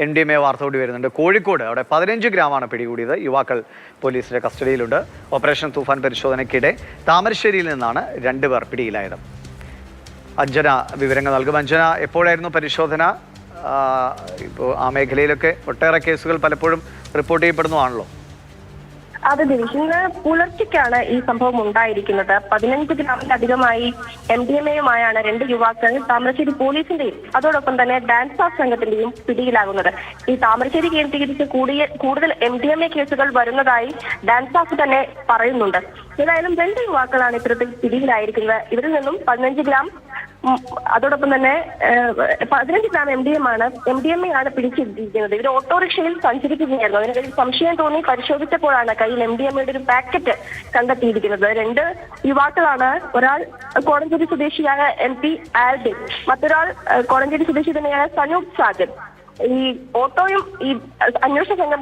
NDMA വാർത്ത കൂടി വരുന്നുണ്ട്. കോഴിക്കോട് അവിടെ 15 ഗ്രാമാണ് പിടികൂടിയത്. യുവാക്കൾ പോലീസിന്റെ കസ്റ്റഡിയിലുണ്ട്. ഓപ്പറേഷൻ തൂഫാൻ പരിശോധനയ്ക്കിടെ താമരശ്ശേരിയിൽ നിന്നാണ് 2 പേർ പിടിയിലായത്. അഞ്ജന വിവരങ്ങൾ നൽകും. അഞ്ജന, എപ്പോഴായിരുന്നു പരിശോധന? ഇപ്പോൾ ആ മേഖലയിലൊക്കെ ഒട്ടേറെ കേസുകൾ പലപ്പോഴും റിപ്പോർട്ട് ചെയ്യപ്പെടുന്നതാണല്ലോ. അതെ ദിനേശ്, ഇന്ന് പുലർച്ചയ്ക്കാണ് ഈ സംഭവം ഉണ്ടായിരിക്കുന്നത്. 15 ഗ്രാമിലധികമായി MDMAയുമായാണ് 2 യുവാക്കൾ താമരശ്ശേരി പോലീസിന്റെയും അതോടൊപ്പം തന്നെ ഡാൻസ് ഓഫ് സംഘത്തിന്റെയും പിടിയിലാകുന്നത്. ഈ താമരശ്ശേരി കേന്ദ്രീകരിച്ച് കൂടുതൽ MDMA കേസുകൾ വരുന്നതായി ഡാൻസ് ഓഫ് തന്നെ പറയുന്നുണ്ട്. ഏതായാലും 2 യുവാക്കളാണ് ഇത്തരത്തിൽ പിടിയിലായിരിക്കുന്നത്. ഇവരിൽ നിന്നും 15 ഗ്രാം അതോടൊപ്പം തന്നെ 15 ഗ്രാം MDMA ആണ് പിടിച്ചെടുത്തിരിക്കുന്നത്. ഇവർ ഓട്ടോറിക്ഷയിൽ സഞ്ചരിക്കുകയായിരുന്നു. അതിനിടയിൽ സംശയം തോന്നി പരിശോധിച്ചപ്പോഴാണ് കയ്യിൽ MDMAയുടെ ഒരു പാക്കറ്റ് കണ്ടെത്തിയിരിക്കുന്നത്. 2 യുവാക്കളാണ്. ഒരാൾ കോടഞ്ചേരി സ്വദേശിയായ MP ആൽഡിൻ, മറ്റൊരാൾ കോടഞ്ചേരി സ്വദേശി തന്നെയായ സനൂപ് സാജൻ. ഈ ഓട്ടോയും ഈ അന്വേഷണ സംഘം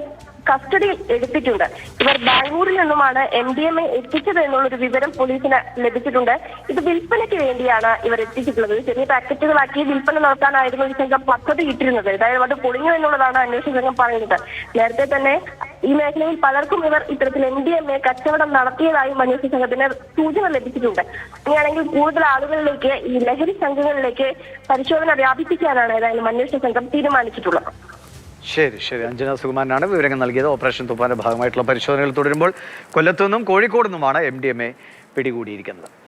കസ്റ്റഡിയിൽ എടുത്തിട്ടുണ്ട്. ഇവർ ബാംഗ്ലൂരിൽ നിന്നുമാണ് MDMA എത്തിച്ചത് എന്നുള്ളൊരു വിവരം പോലീസിന് ലഭിച്ചിട്ടുണ്ട്. ഇത് വിൽപ്പനയ്ക്ക് വേണ്ടിയാണ് ഇവർ എത്തിച്ചിട്ടുള്ളത്. ചെറിയ പാക്കറ്റുകളാക്കി വിൽപ്പന നടത്താനായിരുന്നു ഈ സംഘം പദ്ധതി ഇട്ടിരുന്നത്. ഏതായാലും അത് പൊളിഞ്ഞു എന്നുള്ളതാണ് അന്വേഷണ സംഘം പറയുന്നത്. നേരത്തെ തന്നെ ഈ മേഖലയിൽ പലർക്കും ഇവർ ഇത്തരത്തിൽ MDMA കച്ചവടം നടത്തിയതായും അന്വേഷണ സംഘത്തിന് സൂചന ലഭിച്ചിട്ടുണ്ട്. അങ്ങനെയാണെങ്കിൽ കൂടുതൽ ആളുകളിലേക്ക്, ഈ ലഹരി സംഘങ്ങളിലേക്ക് പരിശോധന വ്യാപിപ്പിക്കാനാണ് ഏതായാലും അന്വേഷണ സംഘം തീരുമാനിച്ചിട്ടുള്ളത്. ശരി. അഞ്ജന സുകുമാരനാണ് വിവരങ്ങൾ നൽകിയത്. ഓപ്പറേഷൻ തൂഫാന്റെ ഭാഗമായിട്ടുള്ള പരിശോധനകൾ തുടരുമ്പോൾ കൊല്ലത്തു നിന്നും കോഴിക്കോട് നിന്നുമാണ് MDMA പിടികൂടിയിരിക്കുന്നത്.